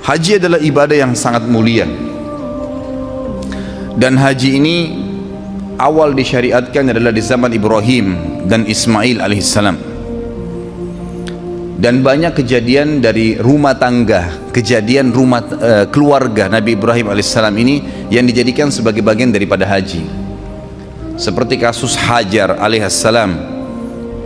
Haji adalah ibadah yang sangat mulia, dan haji ini awal disyariatkan adalah di zaman Ibrahim dan Ismail alaihissalam. Dan banyak kejadian dari rumah tangga, kejadian keluarga Nabi Ibrahim alaihissalam ini yang dijadikan sebagai bagian daripada haji. Seperti kasus Hajar alaihissalam,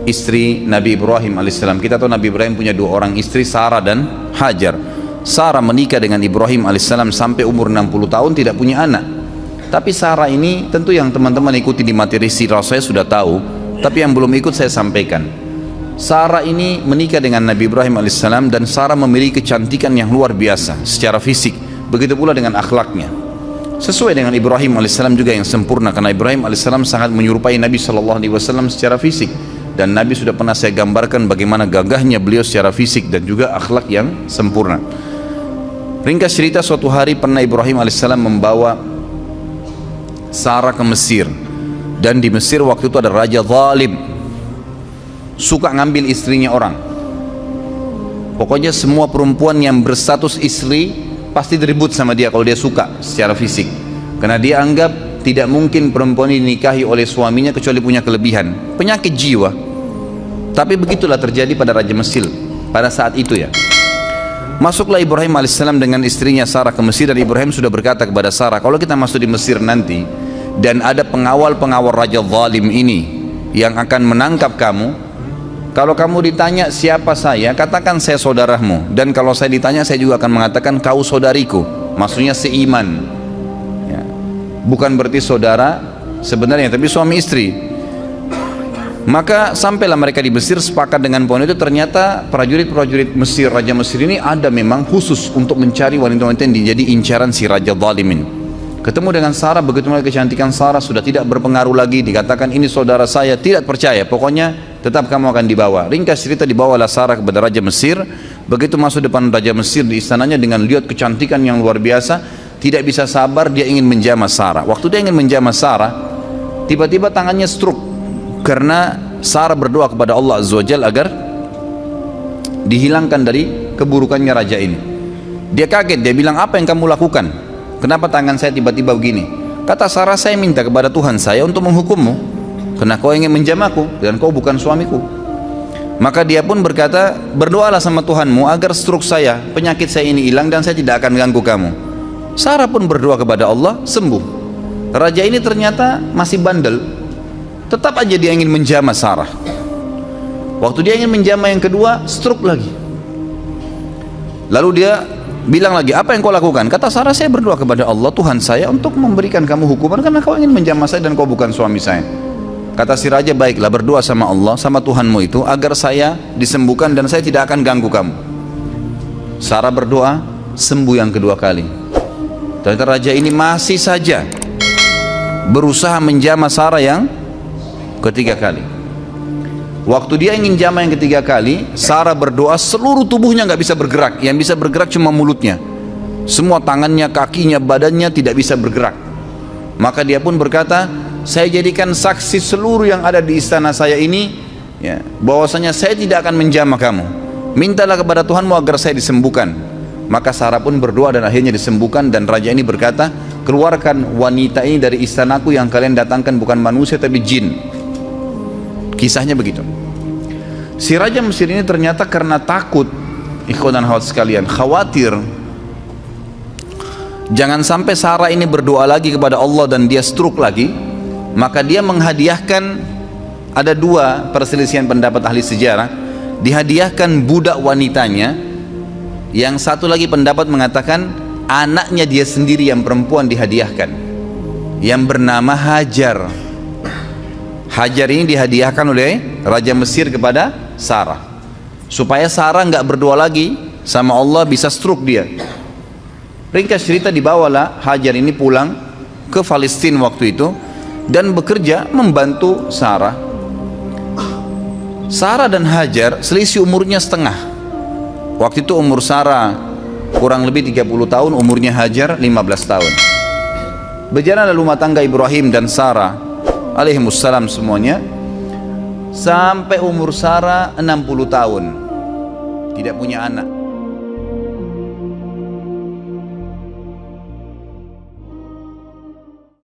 istri Nabi Ibrahim alaihissalam. Kita tahu Nabi Ibrahim punya dua orang istri, Sarah dan Hajar. Sarah menikah dengan Ibrahim alaihissalam sampai umur 60 tahun tidak punya anak. Tapi Sarah ini tentu yang teman-teman ikuti di materi sirah saya sudah tahu, tapi yang belum ikut saya sampaikan. Sarah ini menikah dengan Nabi Ibrahim alaihissalam, dan Sarah memiliki kecantikan yang luar biasa secara fisik, begitu pula dengan akhlaknya. Sesuai dengan Ibrahim alaihissalam juga yang sempurna, karena Ibrahim alaihissalam sangat menyerupai Nabi SAW secara fisik, dan Nabi sudah pernah saya gambarkan bagaimana gagahnya beliau secara fisik dan juga akhlak yang sempurna. Ringkas cerita, suatu hari pernah Ibrahim alaihissalam membawa Sarah ke Mesir, dan di Mesir waktu itu ada raja zalim, suka ngambil istrinya orang. Pokoknya semua perempuan yang berstatus istri pasti diribut sama dia kalau dia suka secara fisik, karena dia anggap tidak mungkin perempuan ini dinikahi oleh suaminya kecuali punya kelebihan, penyakit jiwa. Tapi begitulah terjadi pada Raja Mesir pada saat itu ya. Masuklah Ibrahim alaihissalam dengan istrinya Sarah ke Mesir, dan Ibrahim sudah berkata kepada Sarah, kalau kita masuk di Mesir nanti dan ada pengawal-pengawal raja zalim ini yang akan menangkap kamu, kalau kamu ditanya siapa saya, katakan saya saudaramu, dan kalau saya ditanya saya juga akan mengatakan kau saudariku, maksudnya seiman ya. Bukan berarti saudara sebenarnya, tapi suami istri. Maka sampailah mereka di Mesir, sepakat dengan poin itu. Ternyata prajurit-prajurit Mesir, Raja Mesir ini ada memang khusus untuk mencari wanita-wanita yang menjadi incaran si Raja Zalimin. Ketemu dengan Sarah, begitu melihat kecantikan Sarah sudah tidak berpengaruh lagi, dikatakan ini saudara saya, tidak percaya, pokoknya tetap kamu akan dibawa. Ringkas cerita, dibawalah Sarah kepada Raja Mesir. Begitu masuk depan Raja Mesir di istananya, dengan lihat kecantikan yang luar biasa, tidak bisa sabar, dia ingin menjamah Sarah. Waktu dia ingin menjamah Sarah, tiba-tiba tangannya stroke, karena Sarah berdoa kepada Allah Azza wa Jalla agar dihilangkan dari keburukannya raja ini. Dia kaget, dia bilang, apa yang kamu lakukan? Kenapa tangan saya tiba-tiba begini? Kata Sarah, saya minta kepada Tuhan saya untuk menghukummu, karena kau ingin menjamahku dan kau bukan suamiku. Maka dia pun berkata, berdoalah sama Tuhanmu agar stroke saya, penyakit saya ini hilang dan saya tidak akan ganggu kamu. Sarah pun berdoa kepada Allah, sembuh. Raja ini ternyata masih bandel, tetap aja dia ingin menjamah Sarah. Waktu dia ingin menjamah yang kedua, stroke lagi. Lalu dia bilang lagi, apa yang kau lakukan? Kata Sarah, saya berdoa kepada Allah Tuhan saya untuk memberikan kamu hukuman karena kau ingin menjamah saya dan kau bukan suami saya. Kata si raja, baiklah, berdoa sama Allah, sama Tuhanmu itu agar saya disembuhkan dan saya tidak akan ganggu kamu. Sarah berdoa, sembuh yang kedua kali. Ternyata raja ini masih saja berusaha menjamah Sarah yang ketiga kali. Waktu dia ingin jamah yang ketiga kali, Sarah berdoa, seluruh tubuhnya nggak bisa bergerak, yang bisa bergerak cuma mulutnya, semua tangannya, kakinya, badannya tidak bisa bergerak. Maka dia pun berkata, saya jadikan saksi seluruh yang ada di istana saya ini ya, bahwasanya saya tidak akan menjamah kamu, mintalah kepada Tuhanmu agar saya disembuhkan. Maka Sarah pun berdoa dan akhirnya disembuhkan, dan raja ini berkata, keluarkan wanita ini dari istanaku, yang kalian datangkan bukan manusia tapi jin. Kisahnya begitu. Si Raja Mesir ini ternyata karena takut, ikhwan dan akhwat sekalian, khawatir jangan sampai Sarah ini berdoa lagi kepada Allah dan dia stroke lagi, maka dia menghadiahkan, ada dua perselisihan pendapat ahli sejarah, dihadiahkan budak wanitanya, yang satu lagi pendapat mengatakan anaknya dia sendiri yang perempuan dihadiahkan, yang bernama Hajar. Hajar ini dihadiahkan oleh Raja Mesir kepada Sarah, supaya Sarah nggak berdoa lagi sama Allah, bisa stroke dia. Ringkas cerita, dibawalah Hajar ini pulang ke Palestina waktu itu dan bekerja membantu Sarah. Sarah dan Hajar selisih umurnya setengah. Waktu itu umur Sarah kurang lebih 30 tahun, umurnya Hajar 15 tahun. Berjalan rumah tangga Ibrahim dan Sarah alaihimussalam semuanya sampai umur Sarah 60 tahun, tidak punya anak.